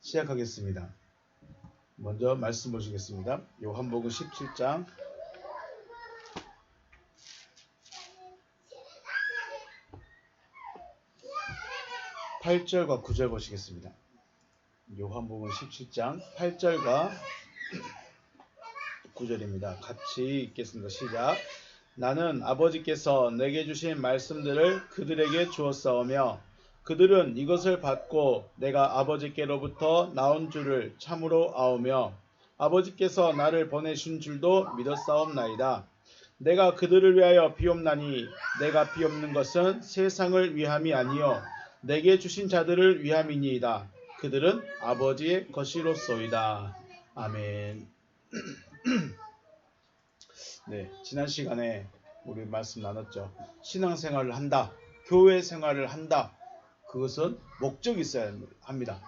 시작하겠습니다. 먼저 말씀 보시겠습니다. 요한복음 17장 8절과 9절 보시겠습니다. 요한복음 17장 8절과 9절입니다. 같이 읽겠습니다. 시작. 나는 아버지께서 내게 주신 말씀들을 그들에게 주었사오며 그들은 이것을 받고 내가 아버지께로부터 나온 줄을 참으로 아오며 아버지께서 나를 보내신 줄도 믿었사옵나이다. 내가 그들을 위하여 비옵나니 내가 비옵는 것은 세상을 위함이 아니요 내게 주신 자들을 위함이니이다. 그들은 아버지의 것이로소이다. 아멘. 네, 지난 시간에 우리 말씀 나눴죠. 신앙생활을 한다, 교회 생활을 한다. 그것은 목적이 있어야 합니다.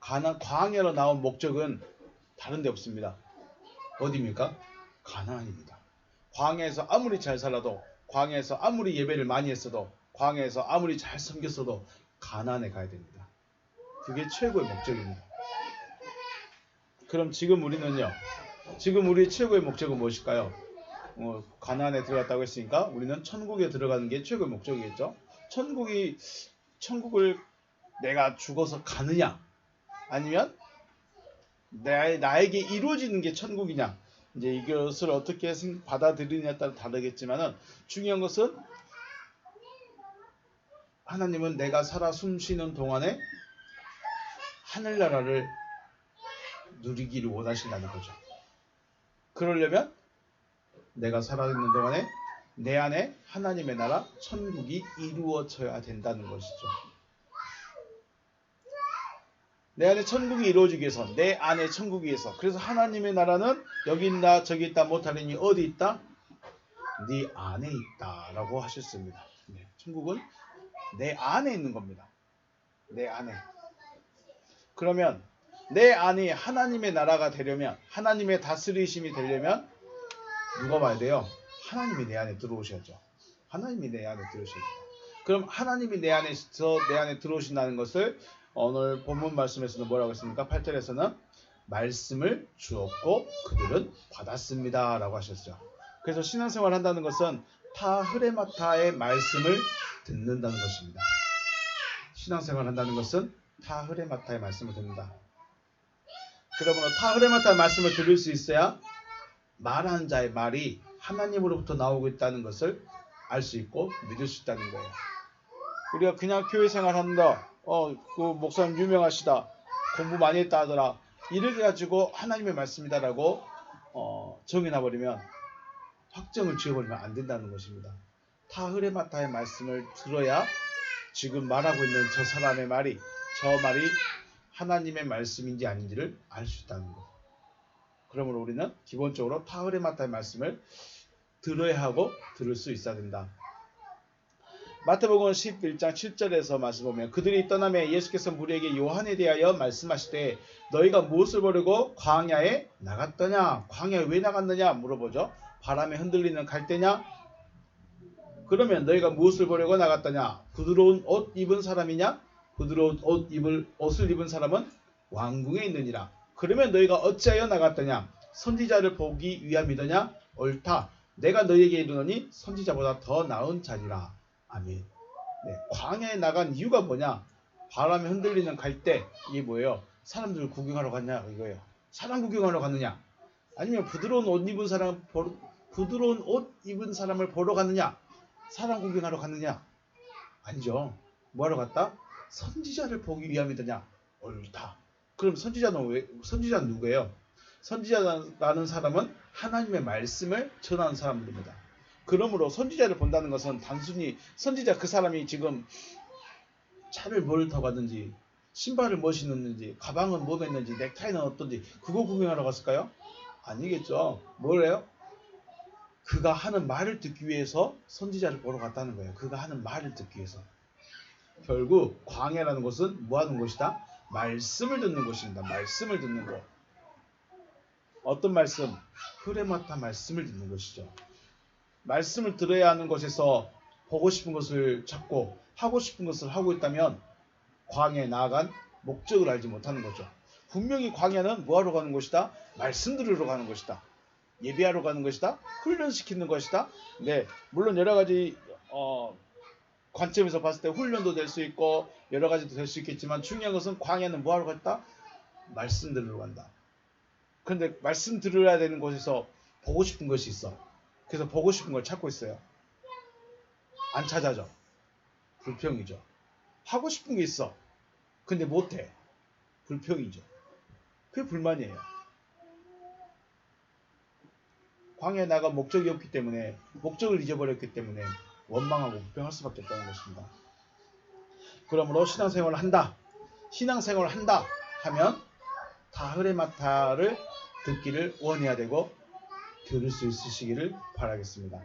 광야로 나온 목적은 다른 데 없습니다. 어디입니까? 가나안입니다. 광야에서 아무리 잘 살아도, 광야에서 아무리 예배를 많이 했어도, 광야에서 아무리 잘 섬겼어도 가나안에 가야 됩니다. 그게 최고의 목적입니다. 그럼 지금 우리는요, 지금 우리의 최고의 목적은 무엇일까요? 가나안에 들어갔다고 했으니까 우리는 천국에 들어가는 게 최고의 목적이겠죠. 천국을 내가 죽어서 가느냐, 아니면 나에게 이루어지는 게 천국이냐, 이제 이것을 어떻게 받아들이느냐에 따라 다르겠지만은 중요한 것은 하나님은 내가 살아 숨쉬는 동안에 하늘나라를 누리기를 원하신다는 거죠. 그러려면 내가 살아있는 동안에 내 안에 하나님의 나라 천국이 이루어져야 된다는 것이죠. 내 안에 천국이 이루어지기 위해서, 내 안에 천국이 위해서. 그래서 하나님의 나라는 여기 있다 저기 있다 못하리니 어디 있다? 네 안에 있다 라고 하셨습니다. 네, 천국은 내 안에 있는 겁니다. 내 안에. 그러면 내 안이 하나님의 나라가 되려면, 하나님의 다스리심이 되려면 누가 와야 돼요? 하나님이 내 안에 들어오셔야죠. 하나님이 내 안에 들어오셔야죠. 그럼 하나님이 내 안에 들어오신다는 것을 오늘 본문 말씀에서는 뭐라고 했습니까? 8절에서는 말씀을 주었고 그들은 받았습니다 라고 하셨죠. 그래서 신앙생활 한다는 것은 타흐레마타의 말씀을 듣는다는 것입니다. 신앙생활 한다는 것은 타흐레마타의 말씀을 듣는다. 그러므로 타흐레마타의 말씀을 들을 수 있어야 말하는 자의 말이 하나님으로부터 나오고 있다는 것을 알 수 있고 믿을 수 있다는 거예요. 우리가 그냥 교회 생활한다, 그 목사님 유명하시다, 공부 많이 했다 하더라, 이렇게 가지고 하나님의 말씀이다라고 정해놔버리면, 확정을 지어버리면 안 된다는 것입니다. 타흐레마타의 말씀을 들어야 지금 말하고 있는 저 사람의 말이, 저 말이 하나님의 말씀인지 아닌지를 알 수 있다는 것. 그러므로 우리는 기본적으로 타흐레마타의 말씀을 들어야 하고 들을 수 있어야 된다. 마태복음 11장 7절에서 말씀 보면 그들이 떠나매 예수께서 무리에게 요한에 대하여 말씀하시되 너희가 무엇을 보려고 광야에 나갔더냐? 광야에 왜 나갔느냐 물어보죠. 바람에 흔들리는 갈대냐? 그러면 너희가 무엇을 보려고 나갔더냐? 부드러운 옷 입은 사람이냐? 부드러운 옷을 입은 사람은 왕궁에 있느니라. 그러면 너희가 어찌하여 나갔더냐? 선지자를 보기 위함이더냐? 옳다. 내가 너희에게 이르노니 선지자보다 더 나은 자리라. 아멘. 네, 광야에 나간 이유가 뭐냐? 바람에 흔들리는 갈대. 이게 뭐예요? 사람들 구경하러 갔냐 이거예요. 사람 구경하러 갔느냐? 아니면 부드러운 옷 입은 사람을 보러 갔느냐? 사람 구경하러 갔느냐? 아니죠. 뭐하러 갔다? 선지자를 보기 위함이더냐? 옳다. 그럼 선지자는 누구예요? 선지자라는 사람은 하나님의 말씀을 전하는 사람들입니다. 그러므로 선지자를 본다는 것은 단순히 선지자 그 사람이 지금 차를 뭘 타고 갔는지, 신발을 뭐 신었는지, 가방은 뭐 맸는지, 넥타이는 어떤지 그거 구경하러 갔을까요? 아니겠죠. 뭐래요? 그가 하는 말을 듣기 위해서 선지자를 보러 갔다는 거예요. 그가 하는 말을 듣기 위해서. 결국 광야라는 것은 뭐 하는 곳이다? 말씀을 듣는 곳입니다. 말씀을 듣는 곳. 어떤 말씀? 흐레마타 말씀을 듣는 것이죠. 말씀을 들어야 하는 곳에서 보고 싶은 것을 찾고 하고 싶은 것을 하고 있다면 광야에 나아간 목적을 알지 못하는 거죠. 분명히 광야는 뭐하러 가는 곳이다? 말씀 들으러 가는 것이다. 예배하러 가는 것이다. 훈련시키는 것이다. 네, 물론 여러 가지 관점에서 봤을 때 훈련도 될 수 있고 여러 가지도 될 수 있겠지만 중요한 것은 광야는 뭐하러 갔다? 말씀 들으러 간다. 그런데 말씀 들어야 되는 곳에서 보고 싶은 것이 있어. 그래서 보고 싶은 걸 찾고 있어요. 안 찾아져. 불평이죠. 하고 싶은 게 있어. 근데 못해. 불평이죠. 그게 불만이에요. 광야에 나가 목적이 없기 때문에, 목적을 잊어버렸기 때문에 원망하고 불평할 수밖에 없다는 것입니다. 그러므로 신앙생활을 한다. 신앙생활을 한다 하면 타흐레마타를 듣기를 원해야 되고 들을 수 있으시기를 바라겠습니다.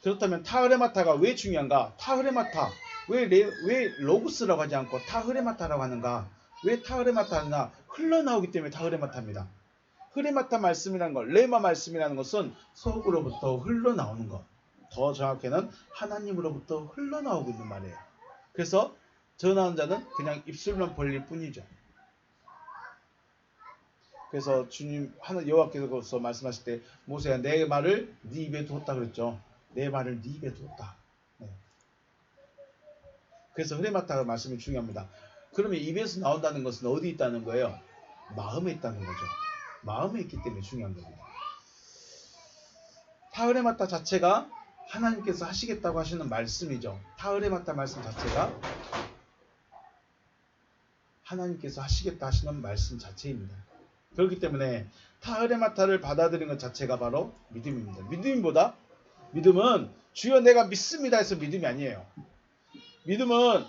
그렇다면 타흐레마타가 왜 중요한가? 타흐레마타 왜 로구스라고 하지 않고 타흐레마타라고 하는가? 왜 타흐레마타나? 흘러나오기 때문에 타흐레마타입니다. 흐레마타 말씀이라는 것, 레마 말씀이라는 것은 속으로부터 흘러나오는 것. 더 정확히는 하나님으로부터 흘러나오고 있는 말이에요. 그래서 전하는 자는 그냥 입술만 벌릴 뿐이죠. 그래서 주님 여호와께서 말씀하실 때 모세야 내 말을 네 입에 두었다 그랬죠. 내 말을 네 입에 두었다. 네. 그래서 흐레마타 말씀이 중요합니다. 그러면 입에서 나온다는 것은 어디 있다는 거예요? 마음에 있다는 거죠. 마음에 있기 때문에 중요한 겁니다. 타흐레마타 자체가 하나님께서 하시겠다고 하시는 말씀이죠. 타흐레마타 말씀 자체가 하나님께서 하시겠다 하시는 말씀 자체입니다. 그렇기 때문에 타흐레마타를 받아들이는 것 자체가 바로 믿음입니다. 믿음은 주여 내가 믿습니다 해서 믿음이 아니에요. 믿음은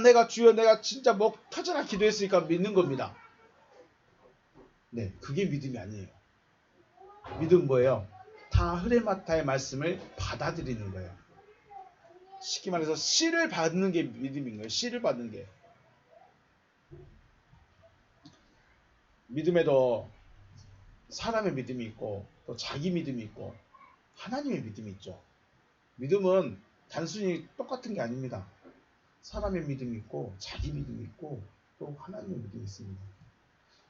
내가 주여 내가 진짜 목 터져라 기도했으니까 믿는 겁니다. 네, 그게 믿음이 아니에요. 믿음은 뭐예요? 타흐레마타의 말씀을 받아들이는 거예요. 쉽게 말해서 씨를 받는 게 믿음인 거예요. 씨를 받는 게. 믿음에도 사람의 믿음이 있고 또 자기 믿음이 있고 하나님의 믿음이 있죠. 믿음은 단순히 똑같은 게 아닙니다. 사람의 믿음이 있고 자기 믿음이 있고 또 하나님의 믿음이 있습니다.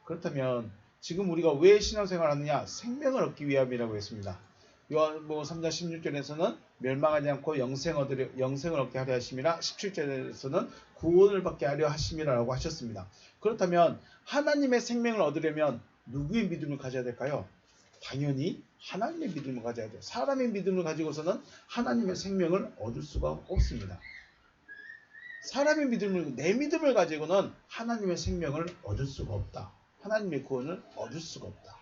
그렇다면 지금 우리가 왜 신앙생활을 하느냐? 생명을 얻기 위함이라고 했습니다. 요한복음 3장 16절에서는 멸망하지 않고 영생을 얻게 하려 하심이라 17절에서는 구원을 받게 하려 하심이라고 하셨습니다. 그렇다면 하나님의 생명을 얻으려면 누구의 믿음을 가져야 될까요? 당연히 하나님의 믿음을 가져야 돼요. 사람의 믿음을 가지고서는 하나님의 생명을 얻을 수가 없습니다. 사람의 믿음을, 내 믿음을 가지고는 하나님의 생명을 얻을 수가 없다. 하나님의 구원을 얻을 수가 없다.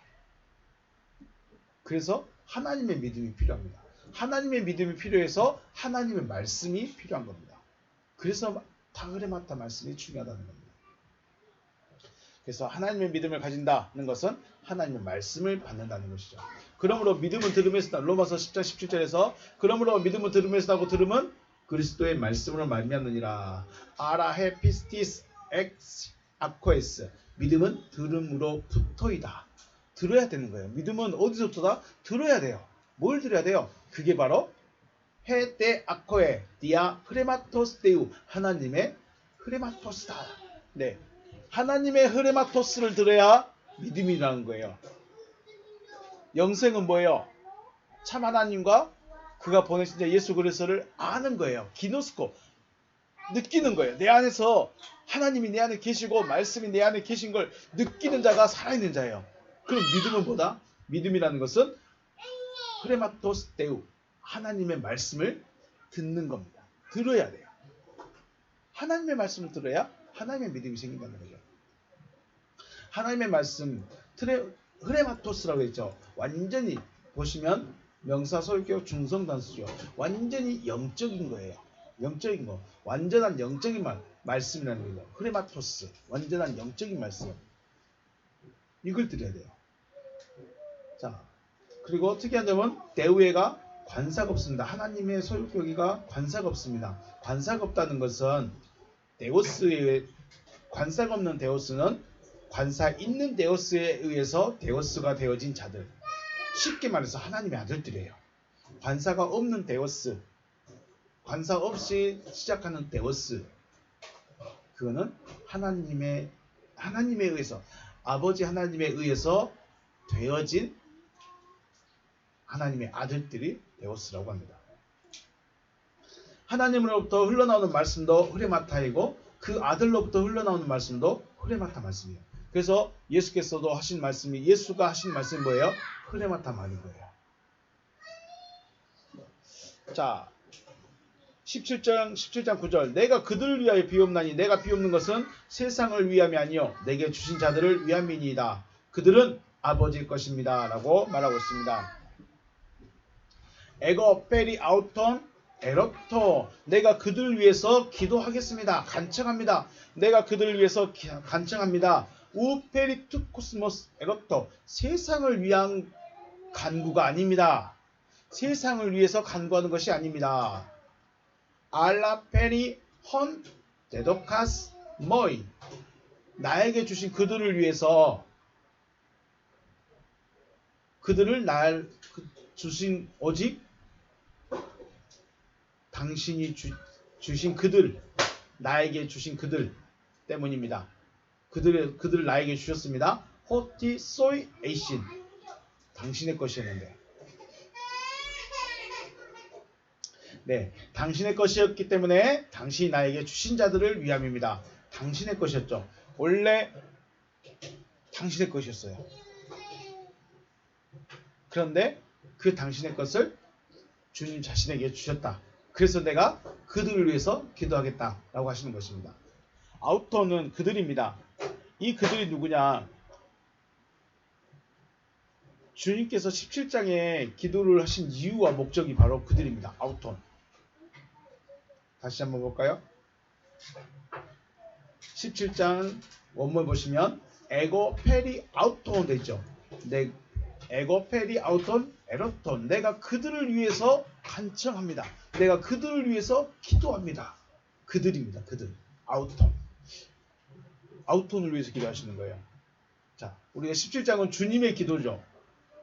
그래서 하나님의 믿음이 필요합니다. 하나님의 믿음이 필요해서 하나님의 말씀이 필요한 겁니다. 그래서 타흐레마타 말씀이 중요하다는 겁니다. 그래서 하나님의 믿음을 가진다는 것은 하나님의 말씀을 받는다는 것이죠. 그러므로 믿음은 들음에서 로마서 10장 17절에서 그러므로 믿음은 들음에서 나고 들음은 그리스도의 말씀으로 말미암느니라. 아라헤 피스티스 엑스 아코에스. 믿음은 들음으로부터이다. 들어야 되는 거예요. 믿음은 어디서부터다? 들어야 돼요. 뭘 들어야 돼요? 그게 바로 헤데 아코에 디아 흐레마토스 데우. 하나님의 흐레마토스다. 네, 하나님의 흐레마토스를 들어야 믿음이라는 거예요. 영생은 뭐예요? 참 하나님과 그가 보내신 자 예수 그리스도를 아는 거예요. 기노스코. 느끼는 거예요. 내 안에서 하나님이 내 안에 계시고 말씀이 내 안에 계신 걸 느끼는 자가 살아있는 자예요. 그럼 믿음은 뭐다? 믿음이라는 것은 흐레마토스 데우. 하나님의 말씀을 듣는 겁니다. 들어야 돼요. 하나님의 말씀을 들어야 하나님의 믿음이 생긴다는 거죠. 하나님의 말씀, 흐레마토스라고 했죠. 완전히 보시면 명사, 소유격, 중성 단수죠. 완전히 영적인 거예요. 영적인 거. 완전한 영적인 말씀이라는 거죠. 흐레마토스. 완전한 영적인 말씀. 이걸 드려야 돼요. 자, 그리고 특이한 점은 데우에가 관사가 없습니다. 하나님의 소유격이가 관사가 없습니다. 관사가 없다는 것은 데오스의 관사가 없는 데오스는 관사 있는 데오스에 의해서 데오스가 되어진 자들. 쉽게 말해서 하나님의 아들들이에요. 관사가 없는 데오스, 관사 없이 시작하는 데오스, 그거는 하나님에 의해서, 아버지 하나님에 의해서 되어진 하나님의 아들들이 되었으라고 합니다. 하나님으로부터 흘러나오는 말씀도 흐레마타이고 그 아들로부터 흘러나오는 말씀도 흐레마타 말씀이에요. 그래서 예수께서도 하신 말씀이, 예수가 하신 말씀이 뭐예요? 흐레마타 말인 거예요. 자, 17장 9절. 내가 그들을 위하여 비옵나니 내가 비옵는 것은 세상을 위함이 아니요 내게 주신 자들을 위함이니이다. 그들은 아버지일 것입니다. 라고 말하고 있습니다. 에고 페리 아우톤 에로토. 내가 그들을 위해서 기도하겠습니다. 간청합니다. 내가 그들을 위해서 간청합니다. 우페리투 코스모스 에로토. 세상을 위한 간구가 아닙니다. 세상을 위해서 간구하는 것이 아닙니다. 알라페리 헌 데도카스 모이. 나에게 주신 그들을 위해서, 그들을 주신 오직 당신이 주신 그들, 나에게 주신 그들 때문입니다. 그들을 나에게 주셨습니다. 호티 소이 에이신. 당신의 것이었는데. 네, 당신의 것이었기 때문에 당신이 나에게 주신 자들을 위함입니다. 당신의 것이었죠. 원래 당신의 것이었어요. 그런데 그 당신의 것을 주님 자신에게 주셨다. 그래서 내가 그들을 위해서 기도하겠다라고 하시는 것입니다. 아우터는 그들입니다. 이 그들이 누구냐? 주님께서 17장에 기도를 하신 이유와 목적이 바로 그들입니다. 아우톤. 다시 한번 볼까요? 17장 원문 보시면 에고 페리 아우톤 되죠. 에고 페리 아우톤 에로톤. 내가 그들을 위해서 간청합니다. 내가 그들을 위해서 기도합니다. 그들입니다. 그들. 아우톤. 아우톤을 위해서 기도하시는 거예요. 자, 우리가 17장은 주님의 기도죠.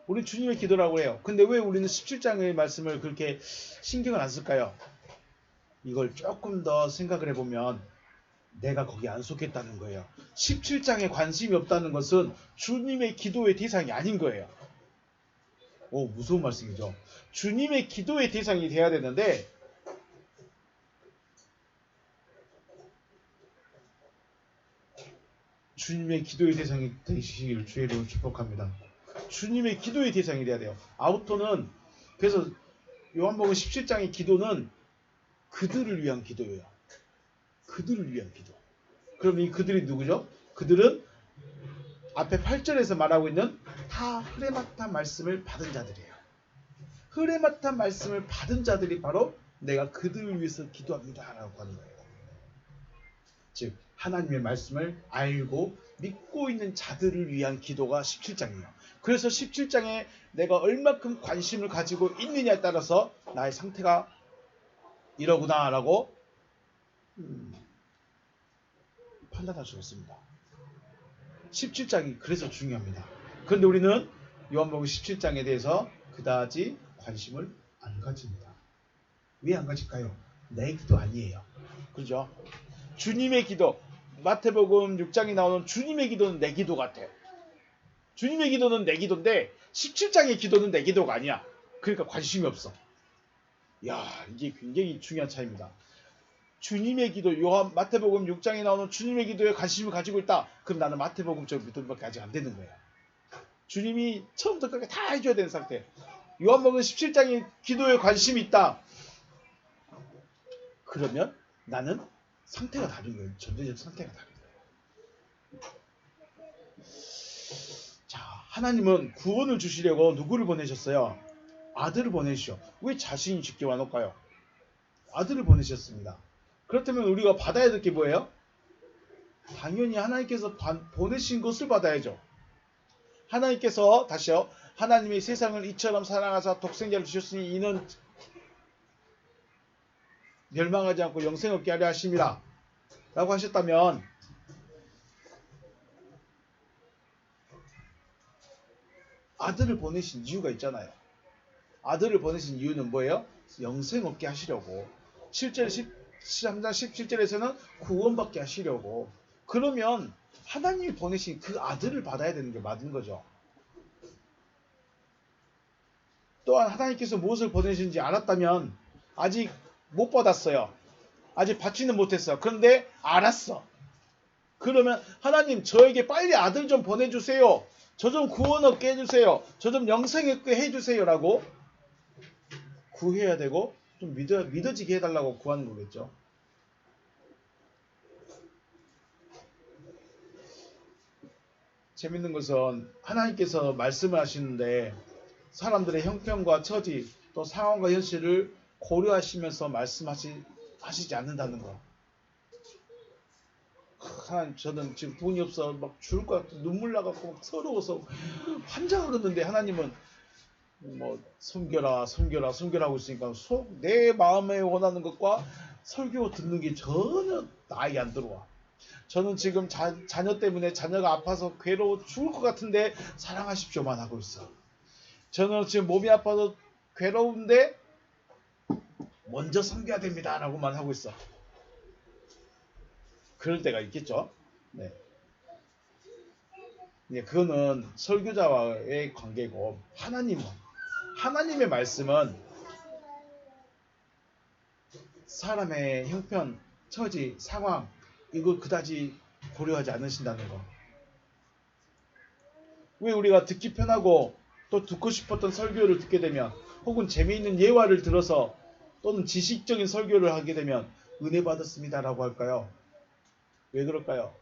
우리 주님의 기도라고 해요. 근데 왜 우리는 17장의 말씀을 그렇게 신경을 안 쓸까요? 이걸 조금 더 생각을 해보면 내가 거기 안 속했다는 거예요. 17장에 관심이 없다는 것은 주님의 기도의 대상이 아닌 거예요. 오, 무서운 말씀이죠. 주님의 기도의 대상이 돼야 되는데 주님의 기도의 대상이 되시길 주의 이름으로 축복합니다. 주님의 기도의 대상이 돼야 돼요. 아우토는, 그래서 요한복음 17장의 기도는 그들을 위한 기도예요. 그들을 위한 기도. 그럼 이 그들이 누구죠? 그들은 앞에 8절에서 말하고 있는 다 흐레마타 말씀을 받은 자들이에요. 흐레마타 말씀을 받은 자들이 바로 내가 그들을 위해서 기도합니다 라고 하는 거예요. 즉 하나님의 말씀을 알고 믿고 있는 자들을 위한 기도가 17장이에요. 그래서 17장에 내가 얼마큼 관심을 가지고 있느냐에 따라서 나의 상태가 이러구나 라고 판단할 수 있습니다. 17장이 그래서 중요합니다. 그런데 우리는 요한복음 17장에 대해서 그다지 관심을 안 가집니다. 왜 안 가질까요? 내 기도 아니에요. 그죠? 주님의 기도, 마태복음 6장에 나오는 주님의 기도는 내 기도 같아요. 주님의 기도는 내 기도인데 17장의 기도는 내 기도가 아니야. 그러니까 관심이 없어. 야, 이게 굉장히 중요한 차이입니다. 주님의 기도, 마태복음 6장에 나오는 주님의 기도에 관심을 가지고 있다. 그럼 나는 마태복음 쪽 믿음밖에 아직 안 되는 거예요. 주님이 처음부터 끝까지 다 해줘야 되는 상태. 요한복음 17장에 기도에 관심이 있다. 그러면 나는 상태가 다른 거예요. 전체적 상태가 다른 거예요. 자, 하나님은 구원을 주시려고 누구를 보내셨어요? 아들을 보내시오. 왜 자신이 직접 안 올까요? 아들을 보내셨습니다. 그렇다면 우리가 받아야 될 게 뭐예요? 당연히 하나님께서 보내신 것을 받아야죠. 하나님께서, 다시요, 하나님이 세상을 이처럼 사랑하사 독생자를 주셨으니 이는 멸망하지 않고 영생 얻게 하려 하심이라 라고 하셨다면 아들을 보내신 이유가 있잖아요. 아들을 보내신 이유는 뭐예요? 영생 얻게 하시려고. 실제로 13장 17절에서는 구원받게 하시려고. 그러면 하나님이 보내신 그 아들을 받아야 되는 게 맞는 거죠. 또한 하나님께서 무엇을 보내신지 알았다면 아직 못 받았어요. 아직 받지는 못했어. 그런데 알았어. 그러면 하나님 저에게 빨리 아들 좀 보내주세요. 저 좀 구원 얻게 해주세요. 저 좀 영생 얻게 해주세요. 라고 구해야 되고 좀 믿어지게 해달라고 구하는 거겠죠. 재밌는 것은 하나님께서 말씀을 하시는데 사람들의 형편과 처지 또 상황과 현실을 고려하시면서 말씀하시지 않는다는 거. 하나님 저는 지금 돈이 없어 막 죽을 것 같아 눈물 나갖고 막 서러워서 환장하겠는데 하나님은 뭐 섬겨라 하고 있으니까 내 마음에 원하는 것과 설교 듣는 게 전혀 나에게 안 들어와. 저는 지금 자녀 때문에 자녀가 아파서 괴로워 죽을 것 같은데 사랑하십시오만 하고 있어. 저는 지금 몸이 아파서 괴로운데 먼저 섬겨야 됩니다 라고만 하고 있어. 그럴 때가 있겠죠. 네. 그거는 설교자와의 관계고 하나님의 말씀은 사람의 형편, 처지, 상황 이걸 그다지 고려하지 않으신다는 거. 왜 우리가 듣기 편하고 또 듣고 싶었던 설교를 듣게 되면 혹은 재미있는 예화를 들어서 또는 지식적인 설교를 하게 되면 은혜 받았습니다라고 할까요? 왜 그럴까요?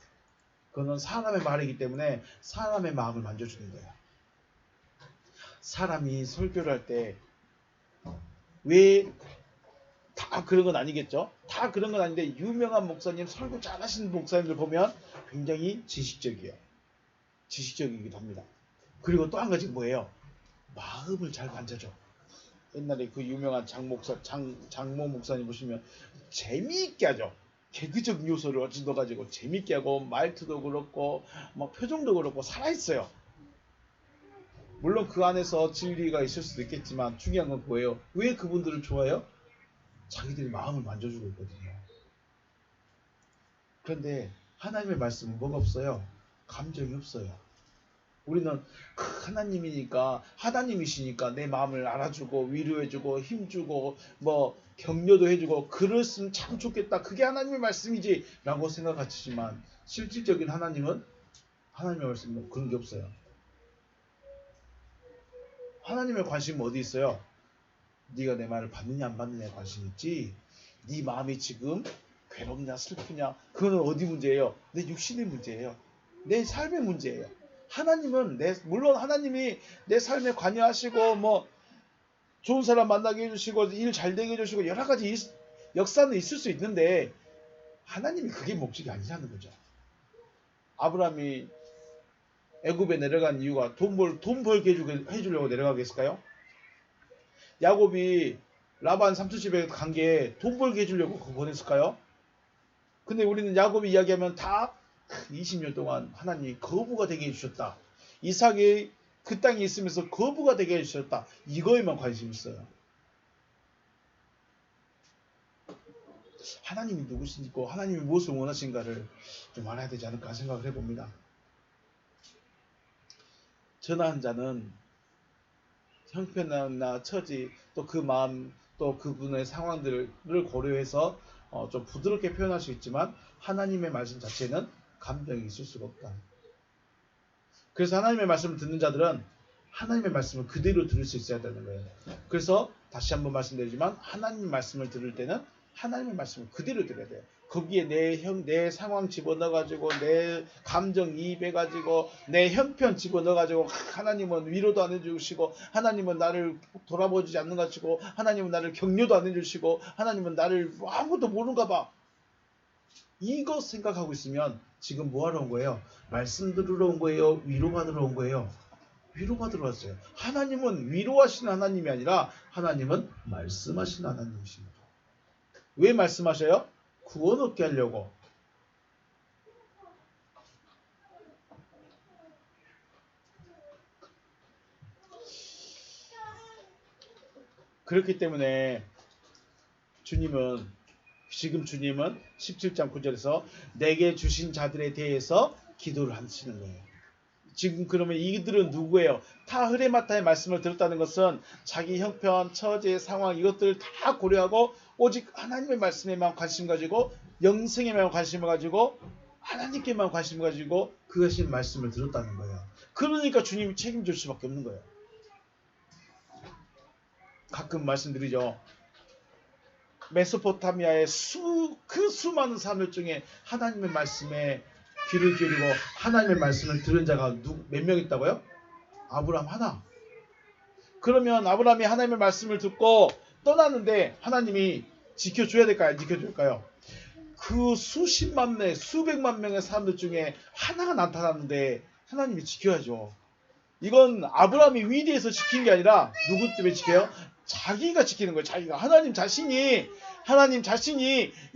그거는 사람의 말이기 때문에 사람의 마음을 만져주는 거예요. 사람이 설교를 할 때 왜 다 그런 건 아니겠죠? 다 그런 건 아닌데 유명한 목사님, 설교 잘하시는 목사님들 보면 굉장히 지식적이에요. 지식적이기도 합니다. 그리고 또 한 가지 뭐예요? 마음을 잘 만져줘. 옛날에 그 유명한 장모 목사님 보시면 재미있게 하죠. 개그적 요소를 어찌 넣어가지고 재미있게 하고 말투도 그렇고 막 표정도 그렇고 살아있어요. 물론 그 안에서 진리가 있을 수도 있겠지만 중요한 건 뭐예요? 왜 그분들을 좋아해요? 자기들이 마음을 만져주고 있거든요. 그런데 하나님의 말씀은 뭐가 없어요? 감정이 없어요. 우리는 하나님이니까 하나님이시니까 내 마음을 알아주고 위로해주고 힘주고 뭐 격려도 해주고 그랬으면 참 좋겠다. 그게 하나님의 말씀이지 라고 생각하시지만 실질적인 하나님의 말씀은 그런 게 없어요. 하나님의 관심은 어디 있어요? 네가 내 말을 받느냐 안 받느냐에 관심이 있지. 네 마음이 지금 괴롭냐 슬프냐 그거는 어디 문제예요? 내 육신의 문제예요. 내 삶의 문제예요. 하나님은 물론 하나님이 내 삶에 관여하시고 뭐 좋은 사람 만나게 해주시고 일 잘 되게 해주시고 여러 가지 역사는 있을 수 있는데 하나님이 그게 목적이 아니라는 거죠. 아브라함이 애굽에 내려간 이유가 돈 벌게 해주려고 내려가겠을까요? 야곱이 라반 삼촌 집에 간 게 돈 벌게 해주려고 그거 보냈을까요? 근데 우리는 야곱이 이야기하면 다 20년 동안 하나님이 거부가 되게 해주셨다. 이삭이 그 땅에 있으면서 거부가 되게 해주셨다. 이거에만 관심이 있어요. 하나님이 누구시고 하나님이 무엇을 원하신가를 좀 알아야 되지 않을까 생각을 해봅니다. 전화한 자는 형편이나 처지 또 그 마음 또 그분의 상황들을 고려해서 좀 부드럽게 표현할 수 있지만 하나님의 말씀 자체는 감정이 있을 수가 없다. 그래서 하나님의 말씀을 듣는 자들은 하나님의 말씀을 그대로 들을 수 있어야 되는 거예요. 그래서 다시 한번 말씀드리지만 하나님의 말씀을 들을 때는 하나님의 말씀을 그대로 들어야 돼요. 거기에 내 상황 집어넣어가지고 내 감정 이입해가지고 내 형편 집어넣어가지고 하나님은 위로도 안 해주시고 하나님은 나를 돌아보지 않는 것 같고 하나님은 나를 격려도 안 해주시고 하나님은 나를 아무것도 모르는가 봐. 이거 생각하고 있으면 지금 뭐하러 온 거예요? 말씀 들으러 온 거예요? 위로받으러 온 거예요? 위로받으러 왔어요. 하나님은 위로하시는 하나님이 아니라 하나님은 말씀하시는 하나님이십니다. 왜 말씀하셔요? 구원 얻게 하려고. 그렇기 때문에 주님은 지금 주님은 17장 9절에서 내게 주신 자들에 대해서 기도를 하시는 거예요. 지금 그러면 이들은 누구예요? 타흐레마타의 말씀을 들었다는 것은 자기 형편, 처제, 상황 이것들을 다 고려하고 오직 하나님의 말씀에만 관심 가지고 영생에만 관심을 가지고 하나님께만 관심을 가지고 그것이 말씀을 들었다는 거예요. 그러니까 주님이 책임질 수밖에 없는 거예요. 가끔 말씀드리죠. 메소포타미아의 그 수많은 사람들 중에 하나님의 말씀에 귀를 기울이고 하나님의 말씀을 들은 자가 몇 명 있다고요? 아브라함 하나. 그러면 아브라함이 하나님의 말씀을 듣고 떠났는데 하나님이 지켜줘야 될까요? 안 지켜줄까요? 그 수십만 명, 수백만 명의 사람들 중에 하나가 나타났는데 하나님이 지켜야죠. 이건 아브라함이 위대해서 지킨 게 아니라 누구 때문에 지켜요? 자기가 지키는 거예요. 자기가. 하나님 자신이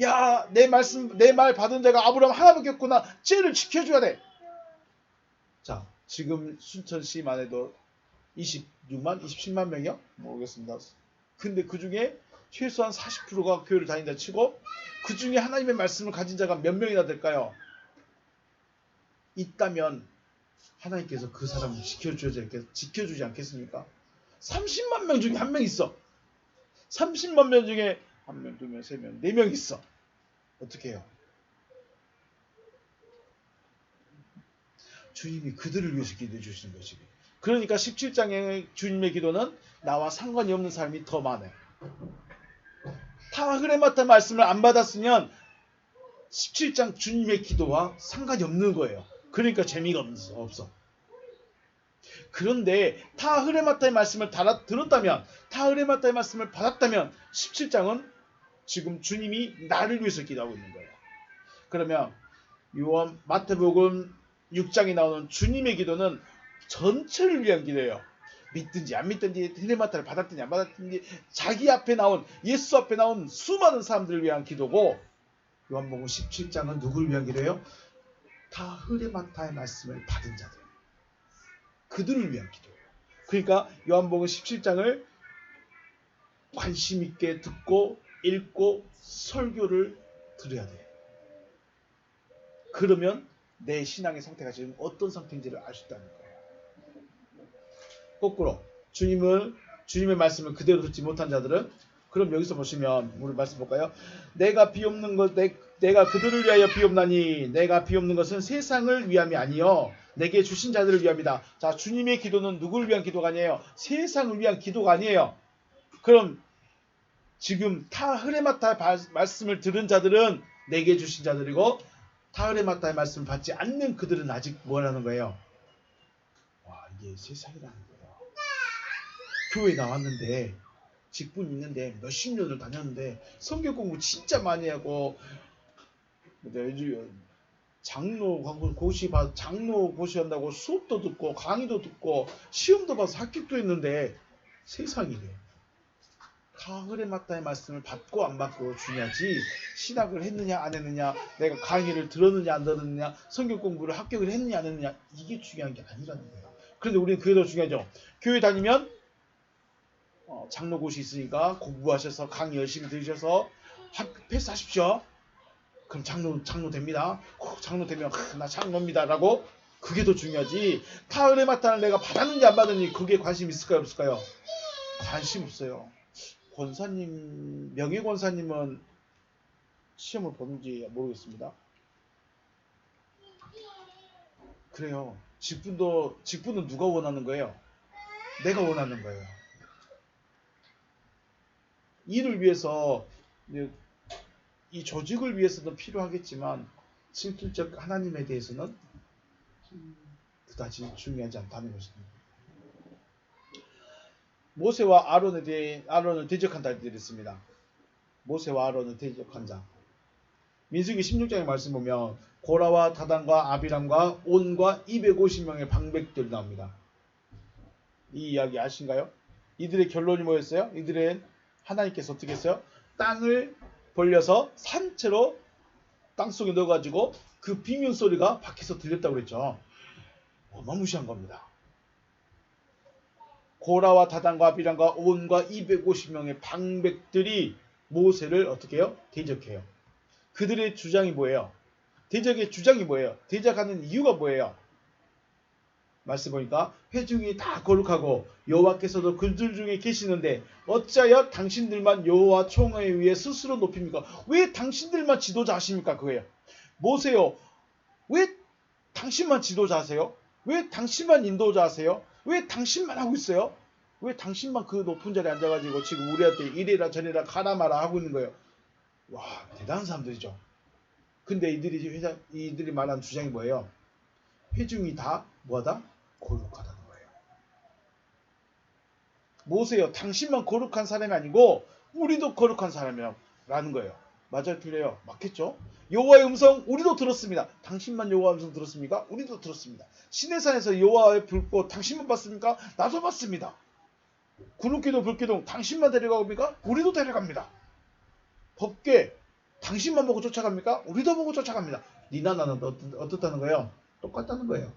야, 내 말 받은 자가 아브라함 하나밖에 없구나. 쟤를 지켜줘야 돼. 자, 지금 순천시만 해도 26만, 27만 명이요? 모르겠습니다. 근데 그 중에 최소한 40%가 교회를 다닌다 치고 그 중에 하나님의 말씀을 가진 자가 몇 명이나 될까요? 있다면 하나님께서 그 사람을 지켜주지 않겠습니까? 30만 명 중에 한 명 있어. 30만 명 중에 한 명, 두 명, 세 명, 네 명 있어. 어떻게 해요? 주님이 그들을 위해서 기도해 주시는 것이고. 그러니까 17장의 주님의 기도는 나와 상관이 없는 사람이 더 많아요. 타흐레마타 말씀을 안 받았으면 17장 주님의 기도와 상관이 없는 거예요. 그러니까 재미가 없어. 그런데 타흐레마타의 말씀을 들었다면, 타흐레마타의 말씀을 받았다면 17장은 지금 주님이 나를 위해서 기도하고 있는 거예요. 그러면 마태복음 6장에 나오는 주님의 기도는 전체를 위한 기도예요. 믿든지 안 믿든지 타흐레마타를 받았든지 안 받았든지 자기 앞에 나온 예수 앞에 나온 수많은 사람들을 위한 기도고 요한복음 17장은 누구를 위한 기도예요? 타흐레마타의 말씀을 받은 자들. 그들을 위한 기도예요. 그러니까 요한복음 17장을 관심 있게 듣고 읽고 설교를 들어야 돼요. 그러면 내 신앙의 상태가 지금 어떤 상태인지를 알 수 있다는 거예요. 거꾸로 주님의 말씀을 그대로 듣지 못한 자들은 그럼 여기서 보시면 우리 말씀 볼까요? 내가 그들을 위하여 비옵나니 내가 비옵는 것은 세상을 위함이 아니요 내게 주신 자들을 위함이다. 자, 주님의 기도는 누구를 위한 기도가 아니에요. 세상을 위한 기도가 아니에요. 그럼 지금 타흐레마타 말씀을 들은 자들은 내게 주신 자들이고 타흐레마타의 말씀을 받지 않는 그들은 아직 뭐라는 거예요? 와, 이게 세상이라는 거예요. 교회 나왔는데 직분 있는데 몇십 년을 다녔는데 성경 공부 진짜 많이 하고 장로 고시 한다고 수업도 듣고 강의도 듣고 시험도 봐서 합격도 했는데 세상이래. 타흐레마타의 말씀을 받고 안 받고 중요하지 신학을 했느냐 안 했느냐 내가 강의를 들었느냐 안 들었느냐 성경 공부를 합격을 했느냐 안 했느냐 이게 중요한 게 아니라는 거예요. 그런데 우리는 그게 더 중요하죠. 교회 다니면 장로고시 있으니까 공부하셔서 강의 열심히 들으셔서 패스하십시오. 그럼 장로 됩니다. 장로 되면 나 장로입니다 라고 그게 더 중요하지 타흐레마타를 내가 받았는지 안 받았는지 그게 관심 있을까요 없을까요? 관심 없어요. 명예권사님은 시험을 보는지 모르겠습니다. 그래요. 직분은 누가 원하는 거예요? 내가 원하는 거예요. 이를 위해서 이 조직을 위해서도 필요하겠지만 실질적 하나님에 대해서는 그다지 중요하지 않다는 것입니다. 모세와 아론을 대적한 자들이 있습니다. 모세와 아론을 대적한 자. 민수기 16장의 말씀 보면 고라와 다단과 아비람과 온과 250명의 방백들이 나옵니다. 이 이야기 아신가요? 이들의 결론이 뭐였어요? 이들은 하나님께서 어떻게 했어요? 땅을 벌려서 산채로 땅속에 넣어가지고 그 비명 소리가 밖에서 들렸다고 그랬죠. 어마무시한 겁니다. 고라와 다단과 아비람과 온과 250명의 방백들이 모세를 어떻게 해요? 대적해요. 그들의 주장이 뭐예요? 대적의 주장이 뭐예요? 대적하는 이유가 뭐예요? 말씀 보니까 회중이 다 거룩하고 여호와께서도 그들 중에 계시는데 어찌하여 당신들만 여호와 총회에 의해 스스로 높입니까? 왜 당신들만 지도자 하십니까? 그거예요. 모세요. 왜 당신만 지도자 하세요? 왜 당신만 인도자 하세요? 왜 당신만 하고 있어요? 왜 당신만 그 높은 자리에 앉아가지고 지금 우리한테 이래라 저래라 가라 마라 하고 있는 거예요? 와, 대단한 사람들이죠. 근데 이들이 말하는 주장이 뭐예요? 회중이 다 뭐하다? 거룩하다는 거예요. 모세요. 당신만 거룩한 사람이 아니고 우리도 거룩한 사람이라는 거예요. 맞아요? 틀려요? 맞겠죠? 여호와의 음성 우리도 들었습니다. 당신만 여호와의 음성 들었습니까? 우리도 들었습니다. 시내산에서 여호와의 불꽃 당신만 봤습니까? 나도 봤습니다. 구름기둥 불기둥 당신만 데려갑니까? 우리도 데려갑니다. 법궤 당신만 보고 쫓아갑니까? 우리도 보고 쫓아갑니다. 니나 나는 어떻다는 거예요? 똑같다는 거예요.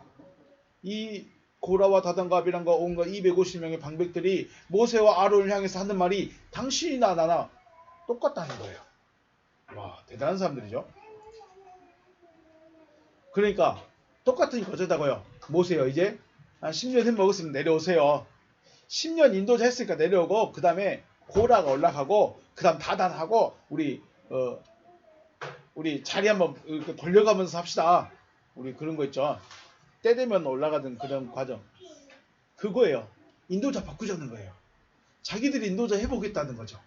이 고라와 다단과 아비람과 온과 250명의 방백들이 모세와 아론을 향해서 하는 말이 당신이나 나나 똑같다는 거예요. 와, 대단한 사람들이죠. 그러니까 똑같으니까 어쩌다고요? 모세요. 이제 한 10년 햄 먹었으면 내려오세요. 10년 인도자 했으니까 내려오고 그 다음에 고라가 올라가고 그 다음 다단하고 우리 자리 한번 돌려가면서 합시다. 우리 그런 거 있죠. 때 되면 올라가던 그런 과정. 그거예요. 인도자 바꾸자는 거예요. 자기들이 인도자 해보겠다는 거죠.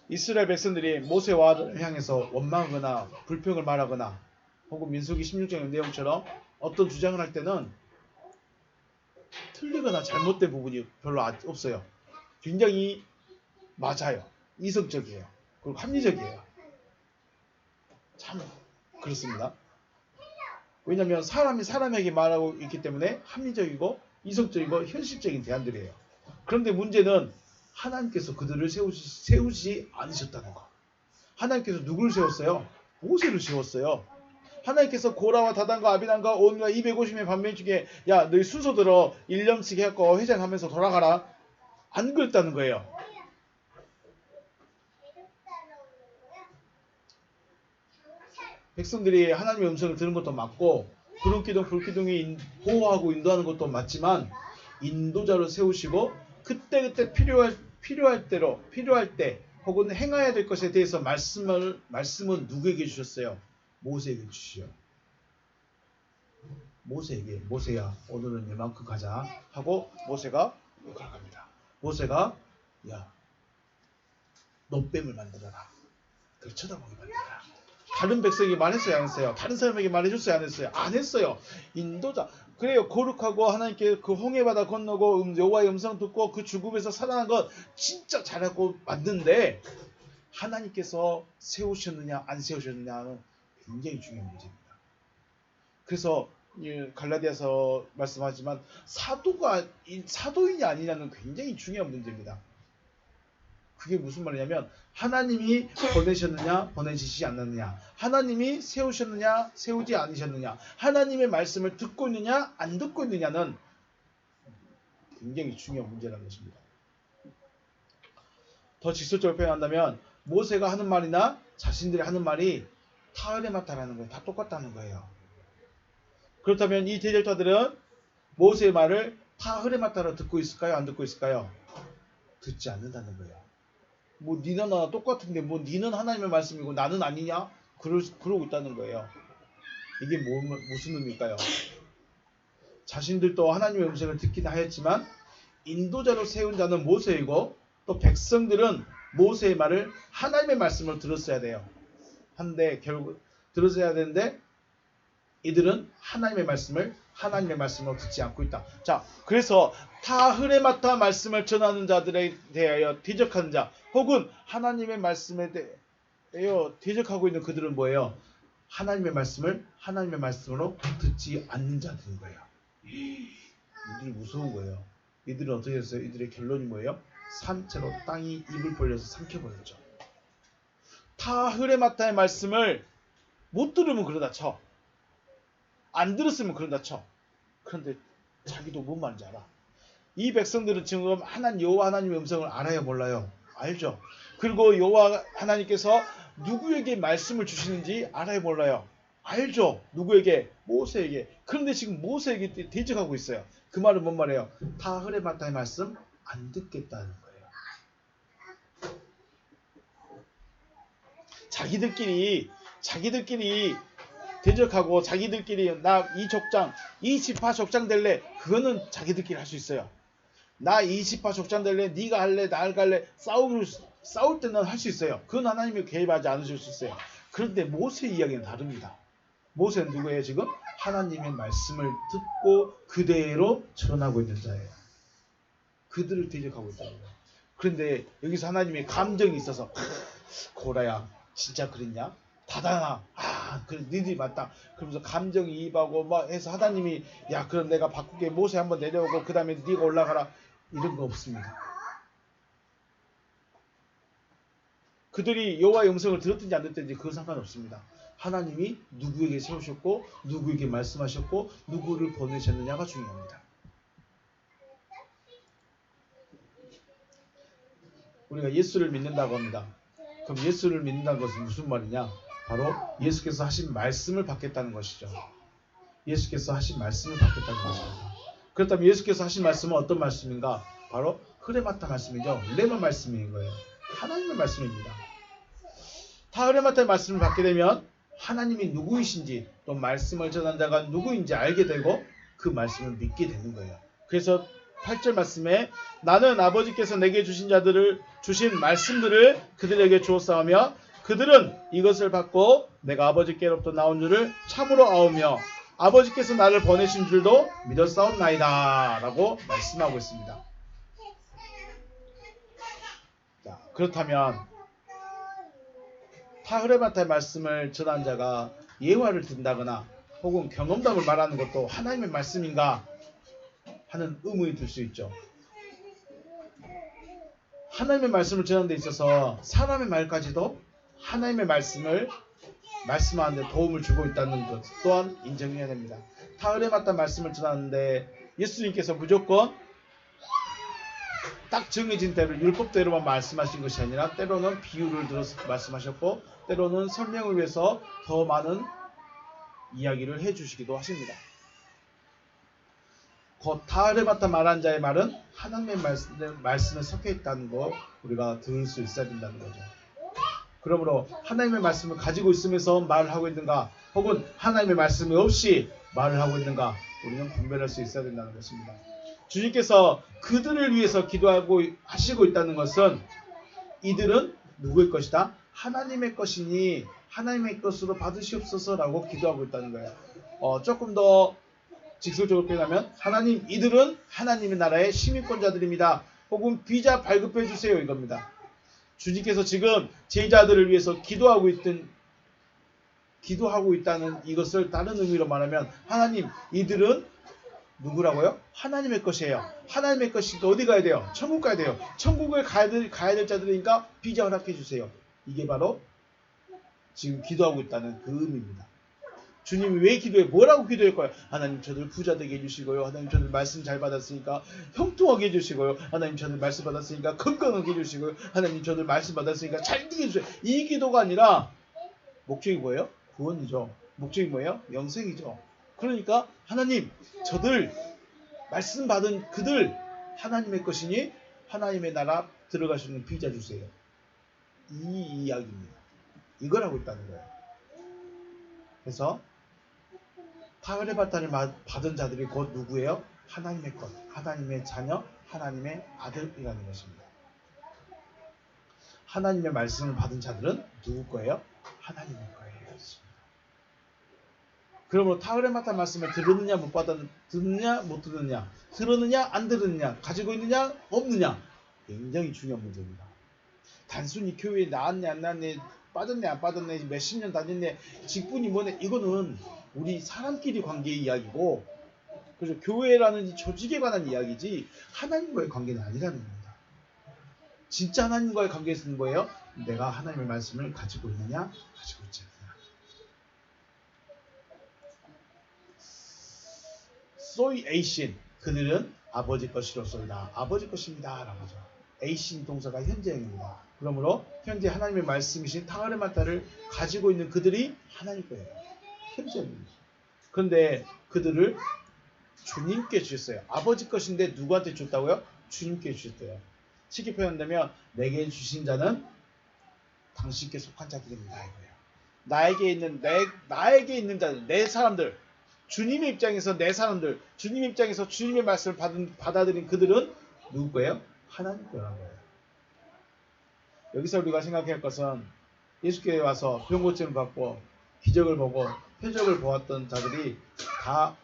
이스라엘 백성들이 모세와 아론을 향해서 원망하거나 불평을 말하거나 혹은 민수기 16장의 내용처럼 어떤 주장을 할 때는 틀리거나 잘못된 부분이 별로 없어요. 굉장히 맞아요. 이성적이에요. 그리고 합리적이에요. 참 그렇습니다. 왜냐하면 사람이 사람에게 말하고 있기 때문에 합리적이고 이성적이고 현실적인 대안들이에요. 그런데 문제는 하나님께서 그들을 세우지 않으셨다는 거. 하나님께서 누구를 세웠어요? 모세를 세웠어요. 하나님께서 고라와 다단과 아비람과 온과 250명의 반면 중에 야 너희 순서 들어 1년씩 해갖고 회장하면서 돌아가라. 안 그랬다는 거예요. 백성들이 하나님의 음성을 들은 것도 맞고 구름기둥 불기둥이 보호하고 인도하는 것도 맞지만 인도자로 세우시고 그때 필요할 때 혹은 행해야 될 것에 대해서 말씀은 누구에게 주셨어요? 모세에게 주시죠. 모세야 오늘은 이만큼 가자 하고 모세가 가갑니다. 모세가 야 놋뱀을 만들어라. 그걸 쳐다보게 만들어라. 다른 백성에게 말했어요? 안 했어요? 다른 사람에게 말해줬어요? 안 했어요? 안 했어요. 인도자. 그래요. 거룩하고 하나님께 그 홍해바다 건너고 여호와의 음성 듣고 그 죽음에서 살아난 것 진짜 잘하고 맞는데 하나님께서 세우셨느냐 안 세우셨느냐는 굉장히 중요한 문제입니다. 그래서 갈라디아서 말씀하지만 사도인이 아니냐는 굉장히 중요한 문제입니다. 그게 무슨 말이냐면 하나님이 보내셨느냐 보내시지 않느냐, 하나님이 세우셨느냐 세우지 않으셨느냐, 하나님의 말씀을 듣고 있느냐 안 듣고 있느냐는 굉장히 중요한 문제라는 것입니다. 더 직설적으로 표현한다면 모세가 하는 말이나 자신들이 하는 말이 타흐레마타라는 거예요. 다 똑같다는 거예요. 그렇다면 이 대적자들은 모세의 말을 타흐레마타로 듣고 있을까요? 안 듣고 있을까요? 듣지 않는다는 거예요. 뭐 니나 나나 똑같은데 뭐 니는 하나님의 말씀이고 나는 아니냐? 그러고 있다는 거예요. 이게 무슨 의미일까요? 자신들도 하나님의 음성을 듣긴 하였지만 인도자로 세운 자는 모세이고 또 백성들은 모세의 말을 하나님의 말씀을 들었어야 돼요. 한데 결국 들었어야 되는데 이들은 하나님의 말씀으로 듣지 않고 있다. 자, 그래서 타흐레마타 말씀을 전하는 자들에 대하여 대적하는 자, 혹은 하나님의 말씀에 대하여 대적하고 있는 그들은 뭐예요? 하나님의 말씀을 하나님의 말씀으로 듣지 않는 자들인 거예요. 이들이 무서운 거예요. 이들은 어떻게 했어요? 이들의 결론이 뭐예요? 산채로 땅이 입을 벌려서 삼켜버렸죠. 타흐레마타의 말씀을 못 들으면 그러다 쳐. 안 들었으면 그런다 쳐. 그런데 자기도 뭔 말인지 알아. 이 백성들은 지금 여호와 하나님의 음성을 알아요, 몰라요? 알죠. 그리고 여호와 하나님께서 누구에게 말씀을 주시는지 알아요, 몰라요? 알죠. 누구에게? 모세에게. 그런데 지금 모세에게 대적하고 있어요. 그 말은 뭔 말이에요? 타흐레마타의 말씀 안 듣겠다는 거예요. 자기들끼리 대적하고 자기들끼리 나 이 족장, 이 지파 족장 될래. 그거는 자기들끼리 할 수 있어요. 나 이 지파 족장 될래. 네가 할래, 나 할래. 싸울 때는 할 수 있어요. 그건 하나님이 개입하지 않으실 수 있어요. 그런데 모세 이야기는 다릅니다. 모세는 누구예요 지금? 하나님의 말씀을 듣고 그대로 전하고 있는 자예요. 그들을 대적하고 있다는 거예요. 그런데 여기서 하나님의 감정이 있어서 고라야 진짜 그랬냐? 다다나 그래 니들이 맞다. 그러면서 감정이 입하고 막 해서 하나님이 야 그럼 내가 바꾸게 모세 한번 내려오고 그 다음에 네가 올라가라 이런 거 없습니다. 그들이 여호와의 음성을 들었든지 안 들었든지 그건 상관없습니다. 하나님이 누구에게 세우셨고 누구에게 말씀하셨고 누구를 보내셨느냐가 중요합니다. 우리가 예수를 믿는다고 합니다. 그럼 예수를 믿는다는 것은 무슨 말이냐? 바로 예수께서 하신 말씀을 받겠다는 것이죠. 예수께서 하신 말씀을 받겠다는 것입니다. 그렇다면 예수께서 하신 말씀은 어떤 말씀인가? 바로 흐레마타 말씀이죠. 레마 말씀인 거예요. 하나님의 말씀입니다. 다 흐레마타의 말씀을 받게 되면 하나님이 누구이신지 또 말씀을 전한 자가 누구인지 알게 되고 그 말씀을 믿게 되는 거예요. 그래서 8절 말씀에 나는 아버지께서 내게 주신 말씀들을 그들에게 주었사오며 그들은 이것을 받고 내가 아버지께로부터 나온 줄을 참으로 아오며 아버지께서 나를 보내신 줄도 믿었사옵나이다 라고 말씀하고 있습니다. 자, 그렇다면 타흐레마타의 말씀을 전한 자가 예화를 든다거나 혹은 경험담을 말하는 것도 하나님의 말씀인가 하는 의문이 들 수 있죠. 하나님의 말씀을 전하는 데 있어서 사람의 말까지도 하나님의 말씀을 말씀하는 데 도움을 주고 있다는 것 또한 인정해야 됩니다. 타흐레마타 말씀을 전하는데 예수님께서 무조건 딱 정해진 대로 율법대로만 말씀하신 것이 아니라 때로는 비유를 들어서 말씀하셨고 때로는 설명을 위해서 더 많은 이야기를 해주시기도 하십니다. 곧 타흐레마타 말한 자의 말은 하나님의 말씀에 섞여 있다는 거 우리가 들을 수 있어야 된다는 거죠. 그러므로 하나님의 말씀을 가지고 있으면서 말을 하고 있는가 혹은 하나님의 말씀이 없이 말을 하고 있는가 우리는 분별할 수 있어야 된다는 것입니다. 주님께서 그들을 위해서 기도하고 하시고 있다는 것은 이들은 누구의 것이다? 하나님의 것이니 하나님의 것으로 받으시옵소서라고 기도하고 있다는 거예요. 조금 더 직설적으로 표현하면 하나님 이들은 하나님의 나라의 시민권자들입니다. 혹은 비자 발급해 주세요 이겁니다. 주님께서 지금 제자들을 위해서 기도하고 있다는 이것을 다른 의미로 말하면 하나님 이들은 누구라고요? 하나님의 것이에요. 하나님의 것이니까 어디 가야 돼요? 천국 가야 돼요. 천국을 가야 될 자들이니까 비자 허락해 주세요. 이게 바로 지금 기도하고 있다는 그 의미입니다. 주님이 왜 기도해? 뭐라고 기도할까요? 하나님 저들 부자 되게 해주시고요. 하나님 저들 말씀 잘 받았으니까 형통하게 해주시고요. 하나님 저들 말씀 받았으니까 건강하게 해주시고요. 하나님 저들 말씀 받았으니까 잘 되게 해주세요. 이 기도가 아니라 목적이 뭐예요? 구원이죠. 목적이 뭐예요? 영생이죠. 그러니까 하나님 저들 말씀 받은 그들 하나님의 것이니 하나님의 나라 들어갈 수 있는 비자 주세요. 이 이야기입니다. 이걸 하고 있다는 거예요. 그래서 타흐레마타를 받은 자들이 곧 누구예요? 하나님의 것, 하나님의 자녀, 하나님의 아들이라는 것입니다. 하나님의 말씀을 받은 자들은 누구 거예요? 하나님의 거예요. 그러므로 타흐레마타 말씀을 들었느냐 듣느냐 못 듣느냐, 들었느냐 안 들었느냐, 가지고 있느냐 없느냐 굉장히 중요한 문제입니다. 단순히 교회에 나왔네 안 나왔네, 빠졌네 안 빠졌네, 몇십 년 다녔네, 직분이 뭐네 이거는 우리 사람끼리 관계의 이야기고 그래서 교회라는 이 조직에 관한 이야기지 하나님과의 관계는 아니라는 겁니다. 진짜 하나님과의 관계에서는 뭐예요? 내가 하나님의 말씀을 가지고 있느냐 가지고 있지 않느냐. 소이 에이신 그들은 아버지 것이로소이다. 아버지 것입니다. 라고 하죠. 에이신 동사가 현재형입니다. 그러므로 현재 하나님의 말씀이신 타그레마타를 가지고 있는 그들이 하나님 거예요. 현재입니다. 그런데 그들을 주님께 주셨어요. 아버지 것인데 누구한테 줬다고요? 주님께 주셨대요. 쉽게 표현한다면 내게 주신 자는 당신께 속한 자들입니다. 이거예요. 나에게 있는 자들, 내 사람들, 주님의 입장에서 내 사람들, 주님의 입장에서 주님의 말씀을 받아들인 그들은 누구 거예요? 하나님 거라는 거예요. 여기서 우리가 생각해야 할 것은 예수께에 와서 병 고침을 받고 기적을 보고 표적을 보았던 자들이 다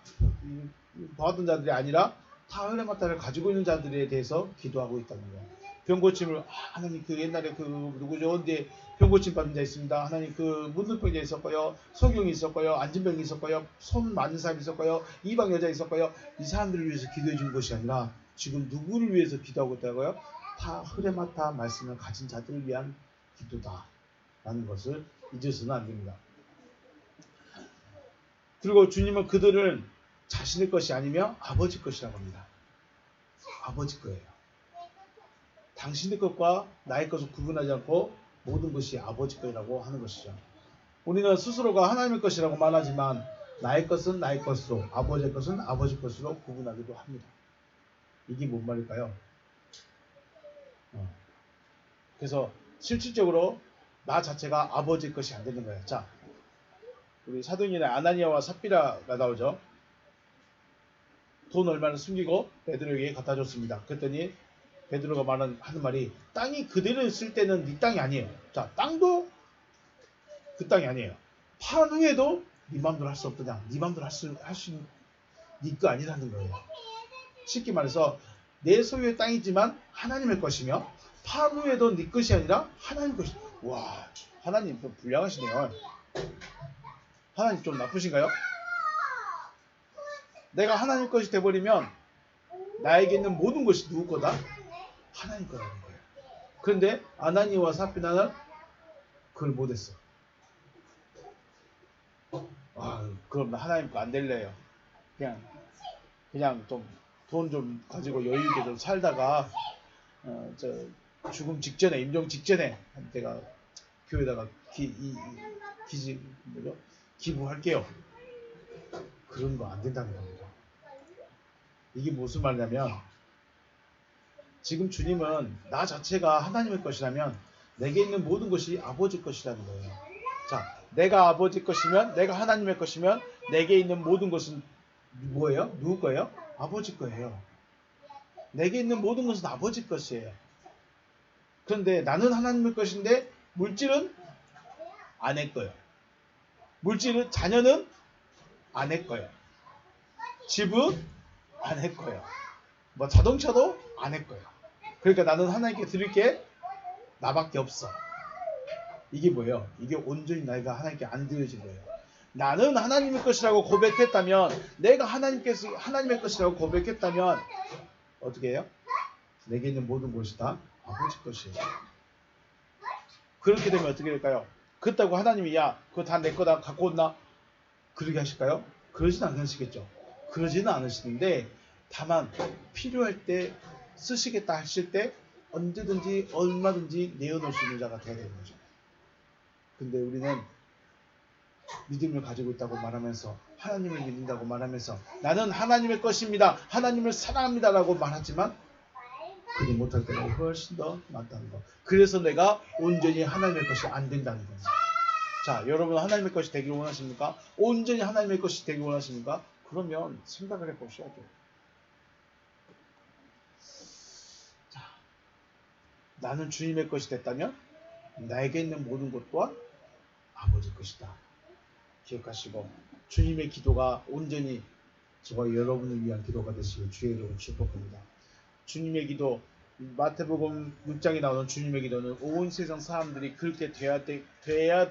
보았던 자들이 아니라 타그레마타를 가지고 있는 자들에 대해서 기도하고 있다는 거예요. 병 고침을 하나님 그 옛날에 그 누구죠? 언제 병 고침 받은 자 있습니다. 하나님 그 문둥병자 있었고요, 소경이 있었고요, 안진병이 있었고요, 손 많은 사람이 있었고요, 이방 여자 있었고요. 이 사람들을 위해서 기도해 준 것이 아니라 지금 누구를 위해서 기도하고 있다고요? 타그레마타 말씀을 가진 자들을 위한 기도다라는 것을 잊어서는 안 됩니다. 그리고 주님은 그들을 자신의 것이 아니며 아버지 것이라고 합니다. 아버지 거예요. 당신의 것과 나의 것을 구분하지 않고 모든 것이 아버지 것이라고 하는 것이죠. 우리는 스스로가 하나님의 것이라고 말하지만 나의 것은 나의 것으로, 아버지의 것은 아버지 것으로 구분하기도 합니다. 이게 뭔 말일까요? 그래서 실질적으로 나 자체가 아버지의 것이 안 되는 거예요. 자, 우리 사도행전에 아나니아와 삽비라가 나오죠. 돈 얼마를 숨기고 베드로에게 갖다 줬습니다. 그랬더니 베드로가 하는 말이 땅이 그대로 있을 때는 네 땅이 아니에요. 자, 땅도 그 땅이 아니에요. 파란 후에도 네 맘대로 할 수 없더냐. 네 맘대로 할 수 네 거 아니라는 거예요. 쉽게 말해서 내 소유의 땅이지만 하나님의 것이며 파란 후에도 네 것이 아니라 하나님 것이. 와, 하나님 좀 불량하시네요. 하나님 좀 나쁘신가요? 내가 하나님 것이 돼버리면 나에게 있는 모든 것이 누구 거다? 하나님 거라는 거예요. 그런데 아나니아와 삽비라는 그걸 못했어. 그럼 하나님 거 안 될래요. 그냥 좀 돈 좀 가지고 여유 있게 좀 살다가 죽음 직전에, 임종 직전에 내가 교회에다가 기부할게요. 그런 거 안 된다는 겁니다. 이게 무슨 말이냐면 지금 주님은 나 자체가 하나님의 것이라면 내게 있는 모든 것이 아버지 것이라는 거예요. 자, 내가 아버지 것이면, 내가 하나님의 것이면 내게 있는 모든 것은 뭐예요? 누구 거예요? 아버지 거예요. 내게 있는 모든 것은 아버지 것이에요. 그런데 나는 하나님의 것인데 물질은 아내 거예요. 물질은, 자녀는 아내 거예요. 집은 아내 거예요. 자동차도 아내 거예요. 그러니까 나는 하나님께 드릴 게 나밖에 없어. 이게 뭐예요? 이게 온전히 내가 하나님께 안 드려진 거예요. 나는 하나님의 것이라고 고백했다면, 내가 하나님의 것이라고 고백했다면 어떻게 해요? 내게 있는 모든 것이 다 아버지 것이에요. 그렇게 되면 어떻게 될까요? 그렇다고 하나님이 야 그거 다 내 거다 갖고 온나? 그러게 하실까요? 그러진 않으시겠죠. 그러지는 않으시는데 다만 필요할 때 쓰시겠다 하실 때 언제든지 얼마든지 내어놓을 수 있는 자가 되어야 되는 거죠. 근데 우리는 믿음을 가지고 있다고 말하면서, 하나님을 믿는다고 말하면서, 나는 하나님의 것입니다, 하나님을 사랑합니다 라고 말하지만 그리 못할 때가 훨씬 더 많다는 거. 그래서 내가 온전히 하나님의 것이 안 된다는 거예요. 자, 여러분 하나님의 것이 되기를 원하십니까? 온전히 하나님의 것이 되기를 원하십니까? 그러면 생각을 해보셔야 돼요. 자, 나는 주님의 것이 됐다면 나에게 있는 모든 것 또한 아버지 것이다. 기억하시고 주님의 기도가 온전히 저와 여러분을 위한 기도가 되시길 주의 이름으로 축복합니다. 주님의 기도, 마태복음 6장에 나오는 주님의 기도는 온 세상 사람들이 그렇게 되어져야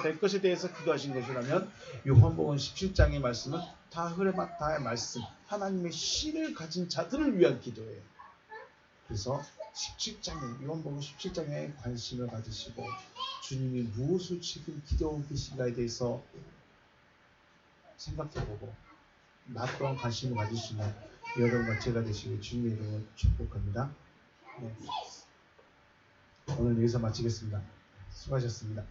될 것에 대해서 기도하신 것이라면, 요한복음 17장의 말씀은 타그레마타의 말씀, 하나님의 씨를 가진 자들을 위한 기도예요. 그래서 요한복음 17장에 관심을 가지시고 주님이 무엇을 지금 기도하고 계신가에 대해서 생각해보고 나 또한 관심을 가지시면 여러분과 제가 되시길 주님의 이름으로 축복합니다. 네. 오늘 여기서 마치겠습니다. 수고하셨습니다.